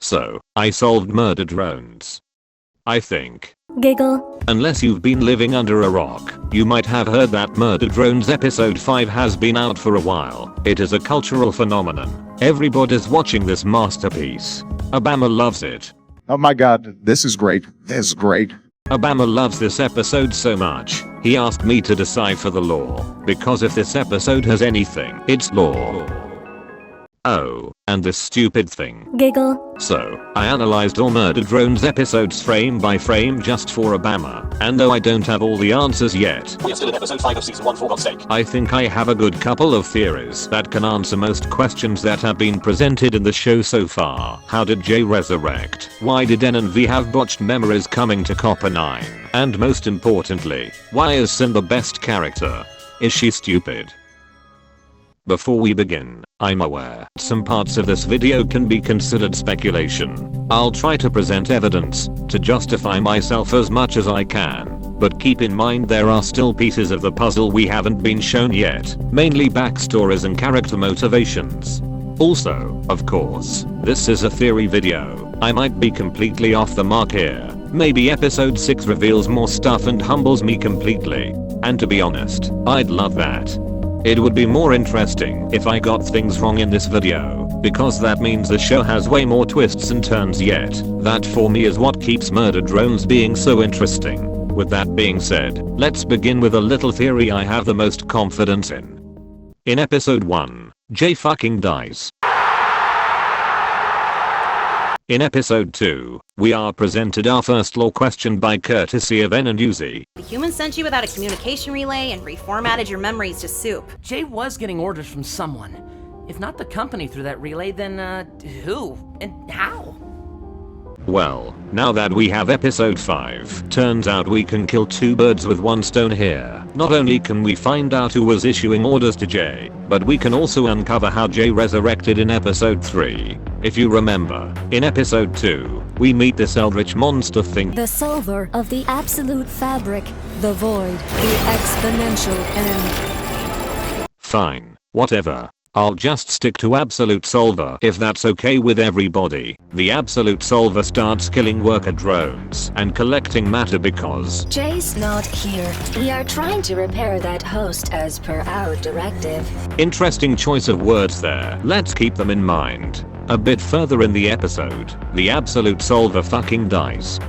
So, I solved murder drones. I think. Giggle. Unless you've been living under a rock, you might have heard that Murder Drones episode 5 has been out for a while. It is a cultural phenomenon. Everybody's watching this masterpiece. Obama loves it. Oh my god, this is great. This is great. Obama loves this episode so much, he asked me to decipher the law, because if this episode has anything, it's law. Oh, and this stupid thing. Giggle. So, I analyzed all Murder Drones episodes frame by frame just for Obama, and though I don't have all the answers yet, We are still in episode 5 of season 1 for God's sake. I think I have a good couple of theories that can answer most questions that have been presented in the show so far. How did Jay resurrect? Why did N and V have botched memories coming to Copper 9? And most importantly, why is Sin the best character? Is she stupid? Before we begin, I'm aware some parts of this video can be considered speculation. I'll try to present evidence to justify myself as much as I can, but keep in mind there are still pieces of the puzzle we haven't been shown yet, mainly backstories and character motivations. Also, of course, this is a theory video. I might be completely off the mark here. Maybe episode 6 reveals more stuff and humbles me completely. And to be honest, I'd love that. It would be more interesting if I got things wrong in this video, because that means the show has way more twists and turns yet. That for me is what keeps Murder Drones being so interesting. With that being said, let's begin with a little theory I have the most confidence in. In episode 1, Jay fucking dies. In episode 2, we are presented our first law question by courtesy of N and Uzi. The humans sent you without a communication relay and reformatted your memories to soup. Jay was getting orders from someone. If not the company through that relay, then, who? And how? Well, now that we have episode 5, turns out we can kill two birds with one stone here. Not only can we find out who was issuing orders to Jay, but we can also uncover how Jay resurrected in episode 3. If you remember, in episode 2, we meet this eldritch monster thing. The solver of the absolute fabric, the void, the exponential end. Fine, whatever. I'll just stick to Absolute Solver if that's okay with everybody. The Absolute Solver starts killing worker drones and collecting matter because Jay's not here. We are trying to repair that host as per our directive. Interesting choice of words there. Let's keep them in mind. A bit further in the episode, the Absolute Solver fucking dies.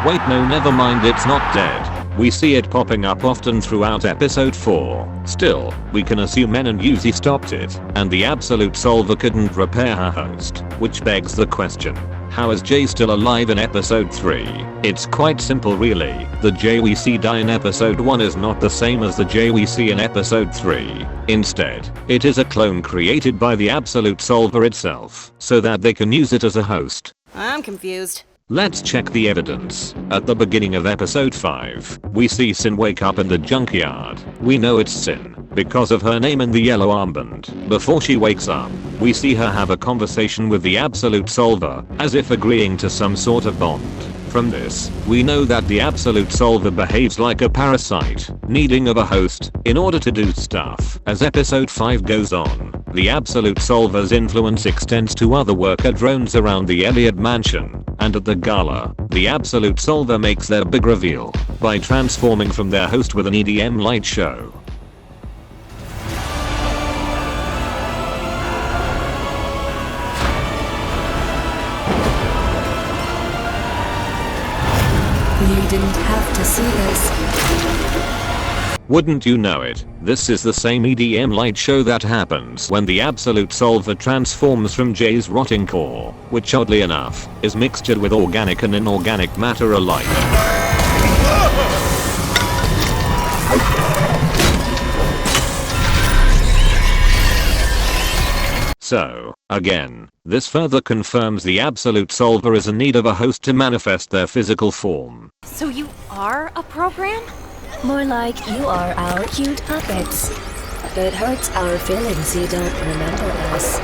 Wait, no, never mind, it's not dead. We see it popping up often throughout episode 4. Still, we can assume N and Uzi stopped it, and the Absolute Solver couldn't repair her host, which begs the question, how is Jay still alive in episode 3? It's quite simple really. The Jay we see die in episode 1 is not the same as the Jay we see in episode 3. Instead, it is a clone created by the Absolute Solver itself, so that they can use it as a host. I'm confused. Let's check the evidence. At the beginning of episode 5, we see Sin wake up in the junkyard. We know it's Sin because of her name in the yellow armband. Before she wakes up, we see her have a conversation with the Absolute Solver, as if agreeing to some sort of bond. From this, we know that the Absolute Solver behaves like a parasite, needing of a host in order to do stuff. As episode 5 goes on, the Absolute Solver's influence extends to other worker drones around the Elliott mansion, and at the gala, the Absolute Solver makes their big reveal by transforming from their host with an EDM light show. You didn't have to see this. Wouldn't you know it, this is the same EDM light show that happens when the Absolute Solver transforms from Jay's rotting core, which oddly enough, is mixtured with organic and inorganic matter alike. So, again, this further confirms the Absolute Solver is in need of a host to manifest their physical form. So you are a program? More like you are our cute puppets. It hurts our feelings you don't remember us.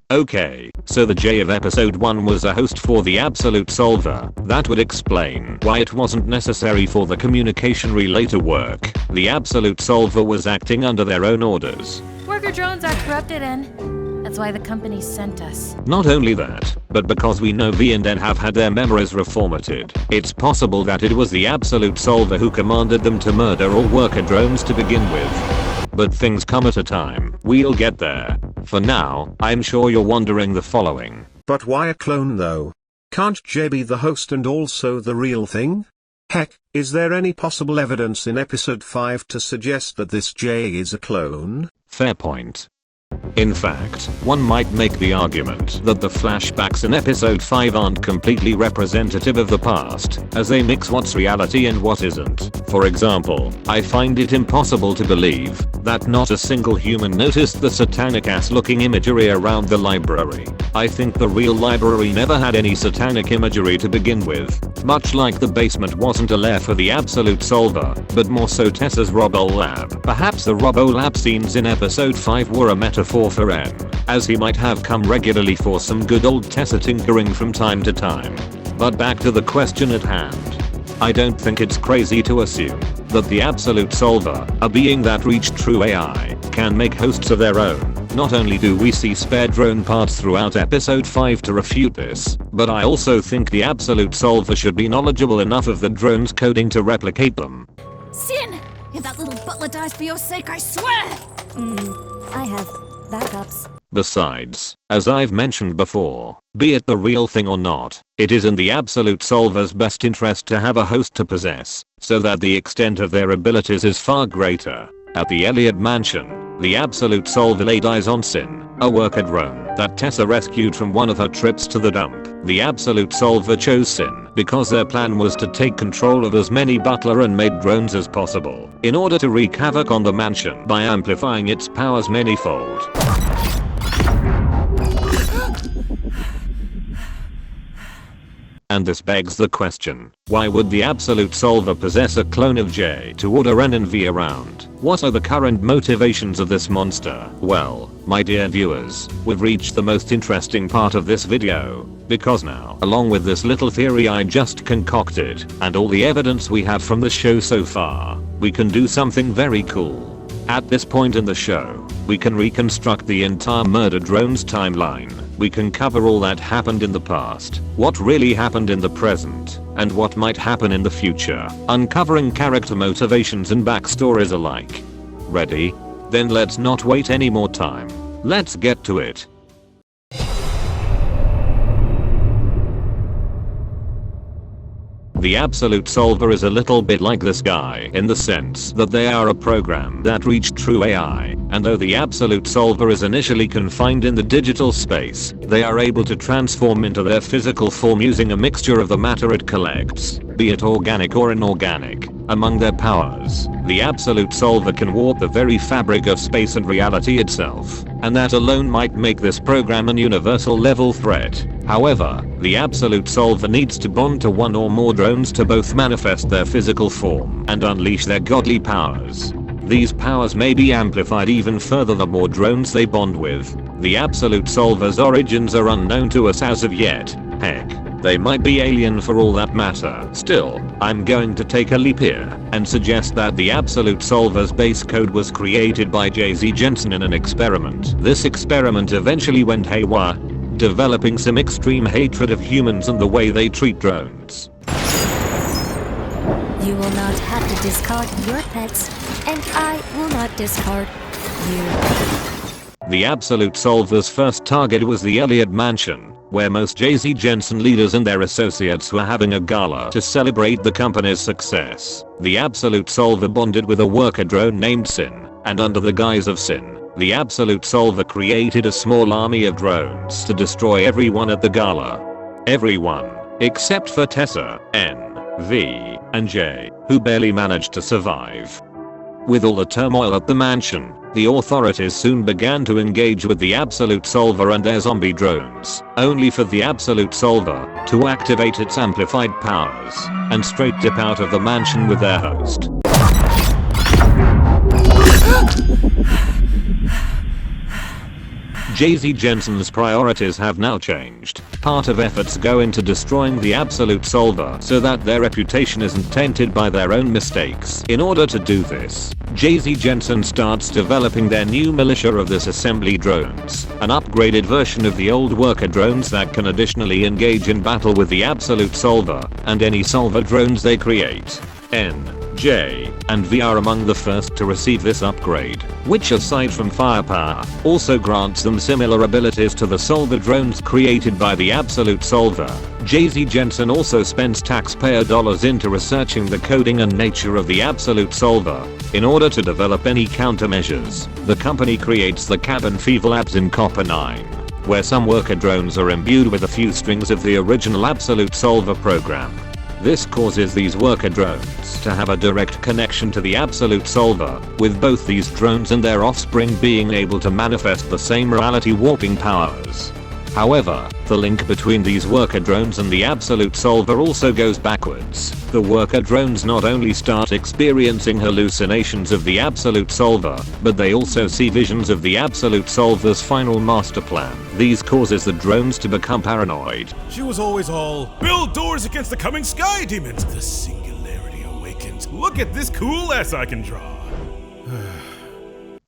Okay, so the J of episode 1 was a host for the Absolute Solver. That would explain why it wasn't necessary for the communication relay to work. The Absolute Solver was acting under their own orders. Worker drones are corrupted and That's why the company sent us. Not only that, but because we know V and N have had their memories reformatted, it's possible that it was the Absolute Solver who commanded them to murder all worker drones to begin with. But things come at a time. We'll get there. For now, I'm sure you're wondering the following. But why a clone though? Can't Jay be the host and also the real thing? Heck, is there any possible evidence in episode 5 to suggest that this Jay is a clone? Fair point. In fact, one might make the argument that the flashbacks in episode 5 aren't completely representative of the past, as they mix what's reality and what isn't. For example, I find it impossible to believe that not a single human noticed the satanic ass looking imagery around the library. I think the real library never had any satanic imagery to begin with, much like the basement wasn't a lair for the Absolute Solver, but more so Tessa's Robo Lab. Perhaps the Robo Lab scenes in episode 5 were a metaphor for N, as he might have come regularly for some good old Tessa tinkering from time to time. But back to the question at hand. I don't think it's crazy to assume that the Absolute Solver, a being that reached true AI, can make hosts of their own. Not only do we see spare drone parts throughout episode 5 to refute this, but I also think the Absolute Solver should be knowledgeable enough of the drone's coding to replicate them. Sin! If that little butler dies for your sake, I swear! I have backups. Besides, as I've mentioned before, be it the real thing or not, it is in the Absolute Solver's best interest to have a host to possess, so that the extent of their abilities is far greater. At the Elliot Mansion, the Absolute Solver laid eyes on Sin, a worker drone that Tessa rescued from one of her trips to the dump. The Absolute Solver chose Sin because their plan was to take control of as many butler and maid drones as possible, in order to wreak havoc on the mansion by amplifying its powers manyfold. And this begs the question, why would the Absolute Solver possess a clone of J to order N and V around? What are the current motivations of this monster? Well, my dear viewers, we've reached the most interesting part of this video, because now, along with this little theory I just concocted, and all the evidence we have from the show so far, we can do something very cool. At this point in the show, we can reconstruct the entire murder drones timeline. We can cover all that happened in the past, what really happened in the present, and what might happen in the future, uncovering character motivations and backstories alike. Ready? Then let's not wait any more time. Let's get to it. The Absolute Solver is a little bit like this guy in the sense that they are a program that reached true AI, and though the Absolute Solver is initially confined in the digital space, they are able to transform into their physical form using a mixture of the matter it collects, be it organic or inorganic. Among their powers, the Absolute Solver can warp the very fabric of space and reality itself, and that alone might make this program an universal level threat. However, the Absolute Solver needs to bond to one or more drones to both manifest their physical form and unleash their godly powers. These powers may be amplified even further the more drones they bond with. The Absolute Solver's origins are unknown to us as of yet. Heck, they might be alien for all that matter. Still, I'm going to take a leap here and suggest that the Absolute Solver's base code was created by J.Z. Jensen in an experiment. This experiment eventually went haywire, developing some extreme hatred of humans and the way they treat drones. You will not have to discard your pets, and I will not discard you. The Absolute Solver's first target was the Elliot Mansion, where most J.Z. Jensen leaders and their associates were having a gala to celebrate the company's success. The Absolute Solver bonded with a worker drone named Sin, and under the guise of Sin, the Absolute Solver created a small army of drones to destroy everyone at the gala. Everyone, except for Tessa, N, V, and J, who barely managed to survive. With all the turmoil at the mansion, the authorities soon began to engage with the Absolute Solver and their zombie drones, only for the Absolute Solver to activate its amplified powers and straight dip out of the mansion with their host. Jay-Z Jensen's priorities have now changed. Part of efforts go into destroying the Absolute Solver so that their reputation isn't tainted by their own mistakes. In order to do this, Jay-Z Jensen starts developing their new militia of disassembly drones, an upgraded version of the old worker drones that can additionally engage in battle with the Absolute Solver and any solver drones they create. N, J, and V are among the first to receive this upgrade, which aside from firepower, also grants them similar abilities to the solver drones created by the Absolute Solver. Jay-Z Jensen also spends taxpayer dollars into researching the coding and nature of the Absolute Solver. In order to develop any countermeasures, the company creates the Cabin Fever Labs in Copper 9, where some worker drones are imbued with a few strings of the original Absolute Solver program. This causes these worker drones to have a direct connection to the Absolute Solver, with both these drones and their offspring being able to manifest the same reality warping powers. However, the link between these worker drones and the Absolute Solver also goes backwards. The worker drones not only start experiencing hallucinations of the Absolute Solver, but they also see visions of the Absolute Solver's final master plan. These causes the drones to become paranoid. She was always all, build doors against the coming sky demons. The singularity awakens. Look at this cool ass I can draw.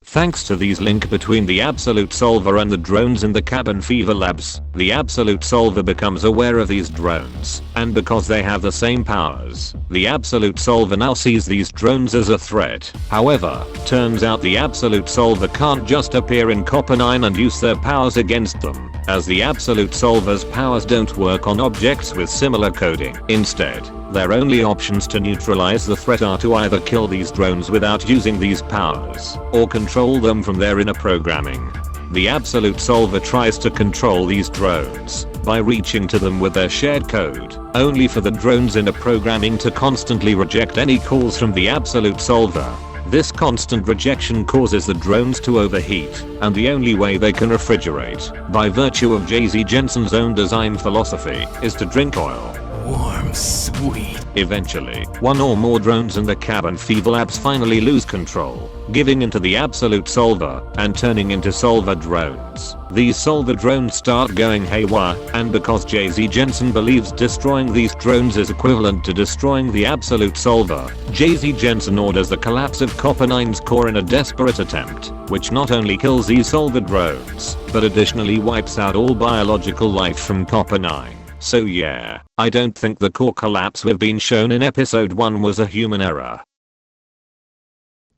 Thanks to these link between the Absolute Solver and the drones in the Cabin Fever Labs, the Absolute Solver becomes aware of these drones, and because they have the same powers, the Absolute Solver now sees these drones as a threat. However, turns out the Absolute Solver can't just appear in Copper 9 and use their powers against them, as the Absolute Solver's powers don't work on objects with similar coding. Instead, their only options to neutralize the threat are to either kill these drones without using these powers, or control them from their inner programming. The Absolute Solver tries to control these drones by reaching to them with their shared code, only for the drones' inner programming to constantly reject any calls from the Absolute Solver. This constant rejection causes the drones to overheat, and the only way they can refrigerate, by virtue of Jay-Z Jensen's own design philosophy, is to drink oil. Warm, sweet. Eventually, one or more drones in the Cabin Fever Labs finally lose control, giving into the Absolute Solver and turning into solver drones. These solver drones start going haywire, and because Jay-Z Jensen believes destroying these drones is equivalent to destroying the Absolute Solver, Jay-Z Jensen orders the collapse of Copper 9's core in a desperate attempt, which not only kills these solver drones, but additionally wipes out all biological life from Copper 9. So yeah, I don't think the core collapse we've been shown in episode 1 was a human error.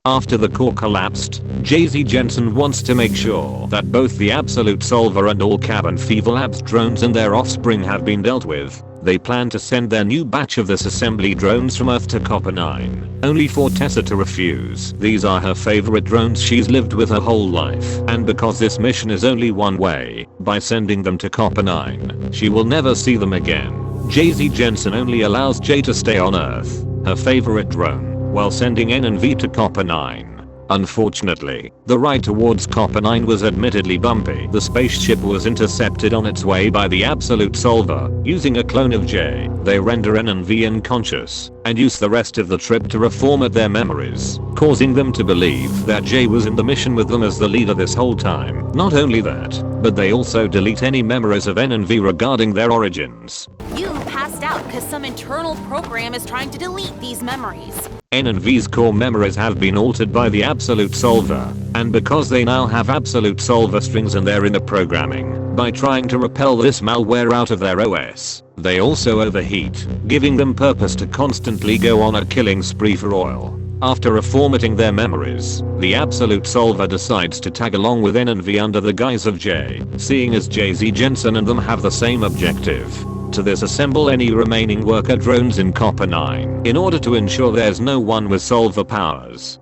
After the core collapsed, Jay-Z Jensen wants to make sure that both the Absolute Solver and all Cabin Fever Labs drones and their offspring have been dealt with. They plan to send their new batch of disassembly drones from Earth to Copper 9, only for Tessa to refuse. These are her favorite drones she's lived with her whole life, and because this mission is only one way, by sending them to Copper 9, she will never see them again. Jay-Z Jensen only allows Jay to stay on Earth, her favorite drone, while sending N and V to Copper 9. Unfortunately, the ride towards Copper 9 was admittedly bumpy. The spaceship was intercepted on its way by the Absolute Solver. Using a clone of J, they render N and V unconscious, and use the rest of the trip to reformat their memories, causing them to believe that J was in the mission with them as the leader this whole time. Not only that, but they also delete any memories of N and V regarding their origins. You passed out because some internal program is trying to delete these memories. N and V's core memories have been altered by the Absolute Solver, and because they now have Absolute Solver strings in their inner programming, by trying to repel this malware out of their OS, they also overheat, giving them purpose to constantly go on a killing spree for oil. After reformatting their memories, the Absolute Solver decides to tag along with N and V under the guise of J, seeing as Jay-Z Jensen and them have the same objective: to disassemble any remaining worker drones in Copper 9, in order to ensure there's no one with solver powers.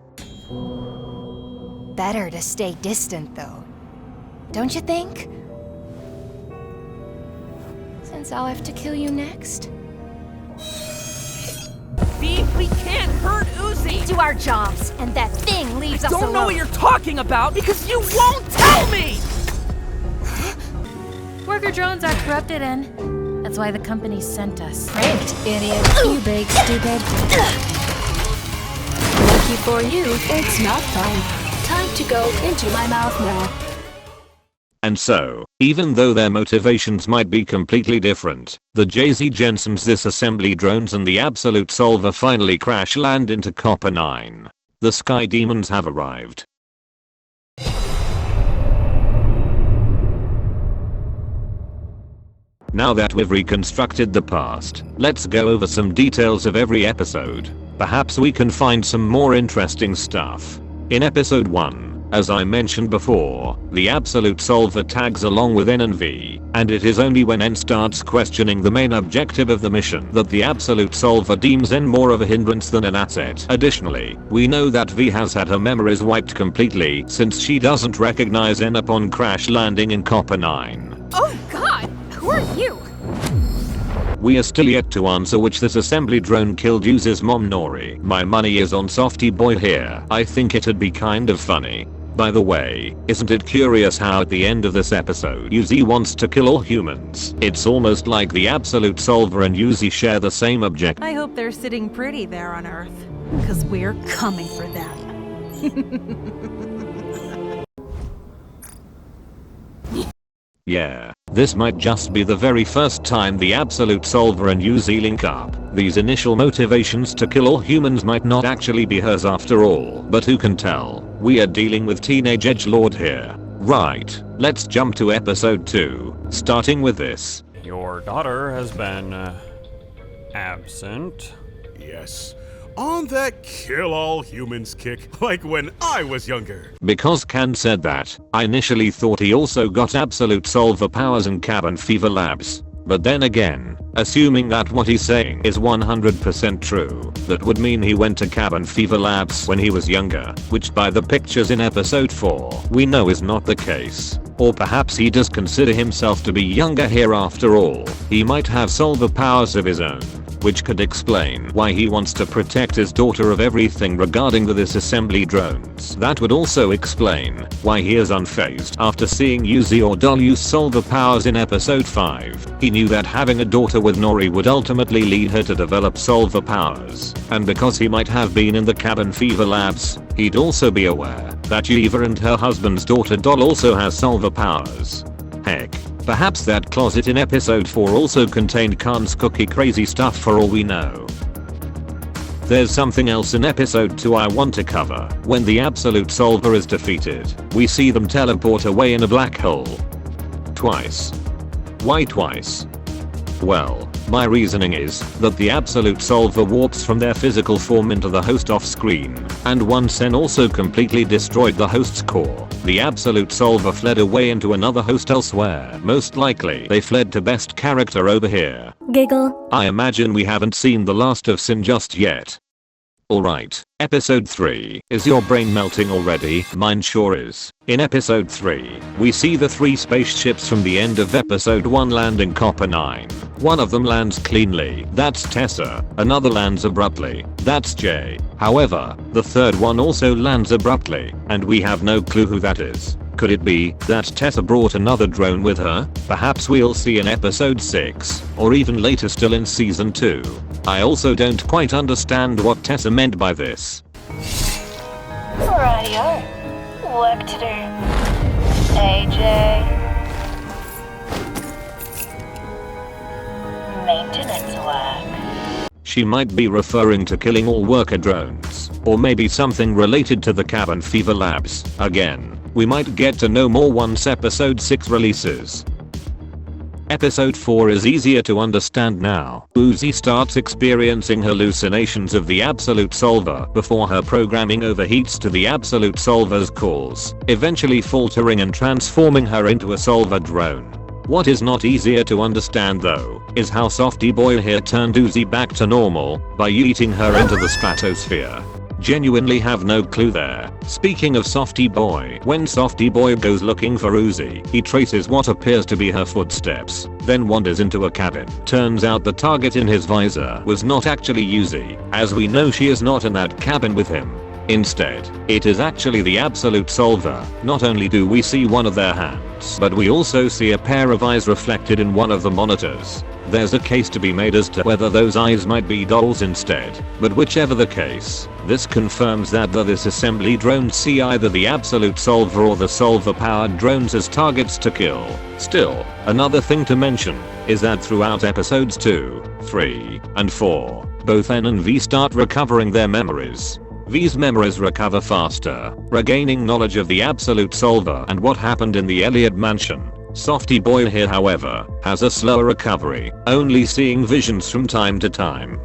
Better to stay distant, though. Don't you think? Since I'll have to kill you next. Beef, we can't hurt Uzi! Do our jobs, and that thing leaves us alone. Don't know what you're talking about because you won't tell me! Worker drones are corrupted and that's why the company sent us. Pranked, idiot. You big stupid. Lucky for you, it's not fun. Time to go into my mouth now. And so, even though their motivations might be completely different, the JZ Jensen's disassembly drones and the Absolute Solver finally crash land into Copper 9. The Sky Demons have arrived. Now that we've reconstructed the past, let's go over some details of every episode. Perhaps we can find some more interesting stuff. In episode 1, as I mentioned before, the Absolute Solver tags along with N and V, and it is only when N starts questioning the main objective of the mission that the Absolute Solver deems N more of a hindrance than an asset. Additionally, we know that V has had her memories wiped completely since she doesn't recognize N upon crash landing in Copper 9. Oh god! Who are you? We are still yet to answer which this assembly drone killed Yuzi's mom Nori. My money is on Softy Boy here. I think it'd be kind of funny. By the way, isn't it curious how at the end of this episode Yuzi wants to kill all humans? It's almost like the Absolute Solver and Yuzi share the same objective. I hope they're sitting pretty there on Earth, because we're coming for them. Yeah, this might just be the very first time the Absolute Solver and Yuzi link up. These initial motivations to kill all humans might not actually be hers after all, but who can tell? We are dealing with teenage edgelord here. Right, let's jump to episode 2, starting with this. Your daughter has been, absent. Yes. On that kill all humans kick, like when I was younger. Because Kan said that, I initially thought he also got Absolute Solver powers in Cabin Fever Labs. But then again, assuming that what he's saying is 100% true, that would mean he went to Cabin Fever Labs when he was younger, which by the pictures in episode 4, we know is not the case. Or perhaps he does consider himself to be younger here after all. He might have solver powers of his own, which could explain why he wants to protect his daughter of everything regarding the disassembly drones. That would also explain why he is unfazed after seeing Yuzi or Doll use solver powers in episode 5. He knew that having a daughter with Nori would ultimately lead her to develop solver powers, and because he might have been in the Cabin Fever Labs, he'd also be aware that Yuva and her husband's daughter Doll also has solver powers. Heck, perhaps that closet in episode 4 also contained Khan's cookie crazy stuff for all we know. There's something else in episode 2 I want to cover. When the Absolute Solver is defeated, we see them teleport away in a black hole. Twice. Why twice? Well, my reasoning is that the Absolute Solver warps from their physical form into the host off screen, and once N also completely destroyed the host's core, the Absolute Solver fled away into another host elsewhere. Most likely they fled to best character over here. Giggle. I imagine we haven't seen the last of Sin just yet. Alright, episode 3. Is your brain melting already? Mine sure is. In episode 3, we see the 3 spaceships from the end of episode 1 landing Copper 9. One of them lands cleanly, that's Tessa. Another lands abruptly, that's Jay. However, the third one also lands abruptly, and we have no clue who that is. Could it be that Tessa brought another drone with her? Perhaps we'll see in episode 6, or even later still in season 2. I also don't quite understand what Tessa meant by this. Radio. Work to do. AJ. Maintenance work. She might be referring to killing all worker drones, or maybe something related to the Cabin Fever Labs. Again, we might get to know more once episode 6 releases. Episode 4 is easier to understand now. Uzi starts experiencing hallucinations of the Absolute Solver before her programming overheats to the Absolute Solver's cause, eventually faltering and transforming her into a solver drone. What is not easier to understand though, is how Softy Boy here turned Uzi back to normal by yeeting her into the stratosphere. Genuinely have no clue there. Speaking of Softy Boy, when Softy Boy goes looking for Uzi, he traces what appears to be her footsteps, then wanders into a cabin. Turns out the target in his visor was not actually Uzi, as we know she is not in that cabin with him. Instead, it is actually the Absolute Solver. Not only do we see one of their hands, but we also see a pair of eyes reflected in one of the monitors. There's a case to be made as to whether those eyes might be dolls instead, but whichever the case, this confirms that the disassembly drones see either the absolute solver or the solver powered drones as targets to kill. Still, another thing to mention is that throughout episodes 2, 3, and 4, both N and V start recovering their memories. V's memories recover faster, regaining knowledge of the absolute solver and what happened in the Elliot mansion. Softy boy here, however, has a slower recovery, only seeing visions from time to time.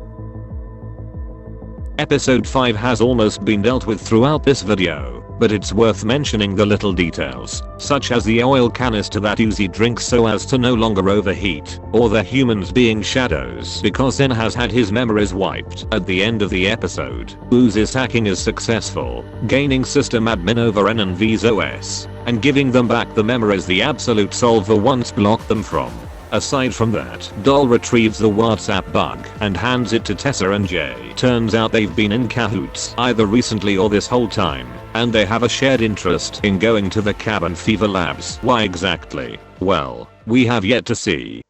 Episode 5 has almost been dealt with throughout this video, but it's worth mentioning the little details, such as the oil canister that Uzi drinks so as to no longer overheat, or the humans being shadows because N has had his memories wiped. At the end of the episode, Uzi's hacking is successful, gaining system admin over N and V's OS, and giving them back the memories the absolute solver once blocked them from. Aside from that, Doll retrieves the WhatsApp bug and hands it to Tessa and Jay. Turns out they've been in cahoots either recently or this whole time, and they have a shared interest in going to the cabin fever labs. Why exactly? Well, we have yet to see.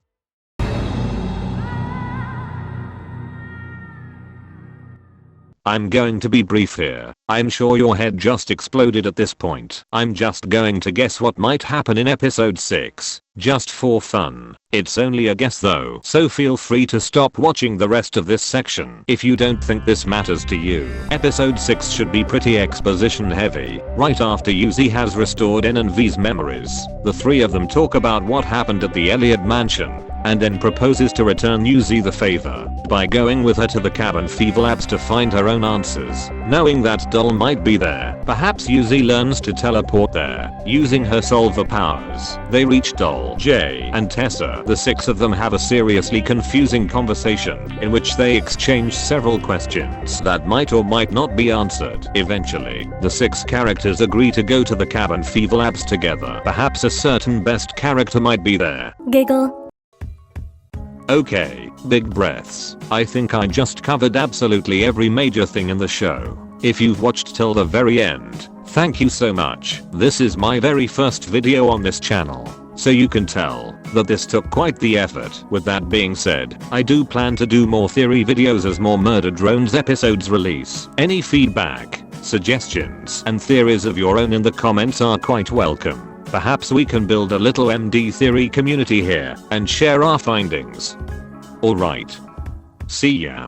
I'm going to be brief here. I'm sure your head just exploded at this point. I'm just going to guess what might happen in episode 6, just for fun. It's only a guess though, so feel free to stop watching the rest of this section if you don't think this matters to you. Episode 6 should be pretty exposition heavy. Right after Uzi has restored N and V's memories, the three of them talk about what happened at the Elliot mansion, and then proposes to return Uzi the favor by going with her to the cabin fever labs to find her own answers. Knowing that Doll might be there, perhaps Uzi learns to teleport there using her solver powers. They reach Doll, Jay, and Tessa. The six of them have a seriously confusing conversation in which they exchange several questions that might or might not be answered. Eventually, the six characters agree to go to the cabin fever labs together. Perhaps a certain best character might be there. Giggle. Okay, big breaths. I think I just covered absolutely every major thing in the show. If you've watched till the very end, thank you so much. This is my very first video on this channel, so you can tell that this took quite the effort. With that being said, I do plan to do more theory videos as more Murder Drones episodes release. Any feedback, suggestions, and theories of your own in the comments are quite welcome. Perhaps we can build a little MD theory community here and share our findings. Alright. See ya.